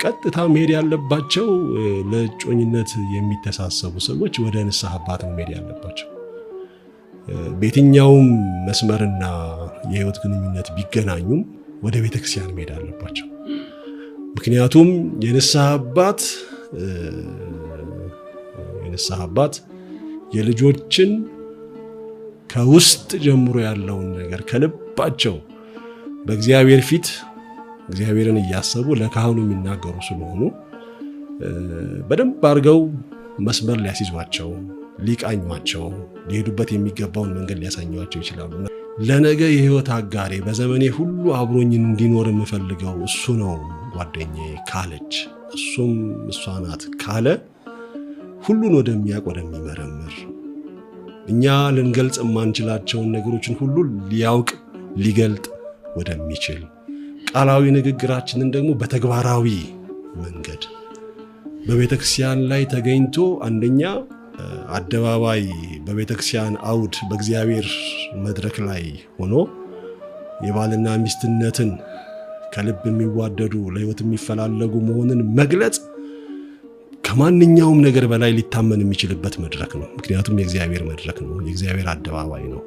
ቀጥታ መሄድ ያለባቸው ለጮኝነት የሚተሳሰቡ ሰዎች ወደ ንስሐ አባት ነው መሄድ ያለባቸው። በየትኛውም መስመርና የህይወት ግንኙነት ቢገናኙም ወደ ቤተክርስቲያን መሄድ አለባቸው። ምክንያቱም የንስሐ አባት የልጆችን ከውስጥ ጀምሮ ያለውን ነገር ከልባቸው በእግዚአብሔር ፊት እግዚአብሔርን እያሰቡ ለካህኑ የሚናገሩ ስለሆኑ በደንብ አድርገው መስመር ሊያስይዟቸው፣ ሊቃኟቸው፣ ሊሄዱበት የሚገባውን መንገድ ሊያሳኟቸው ይችላሉ። ለነገ የህይወት አጋሬ በዘመኔ ሁሉ አብሮኝ እንዲኖር የምፈልገው እሱ ነው ጓደኛዬ ካለች፣ እሱም እሷ ናት ካለ ሁሉን ወደሚያውቅ ወደሚመረምር እኛ ልንገልጽ የማንችላቸውን ነገሮችን ሁሉ ሊያውቅ ሊገልጥ ወደሚችል ቃላዊ ንግግራችንን ደግሞ በተግባራዊ መንገድ በቤተክርስቲያን ላይ ተገኝቶ አንደኛ አደባባይ በቤተክርስቲያን አውድ በእግዚአብሔር መድረክ ላይ ሆኖ የባልና ሚስትነትን ከልብ የሚዋደዱ ለህይወት የሚፈላለጉ መሆንን መግለጽ ከማንኛውም ነገር በላይ ሊታመን የሚችልበት መድረክ ነው። ምክንያቱም የእግዚአብሔር መድረክ ነው፣ የእግዚአብሔር አደባባይ ነው።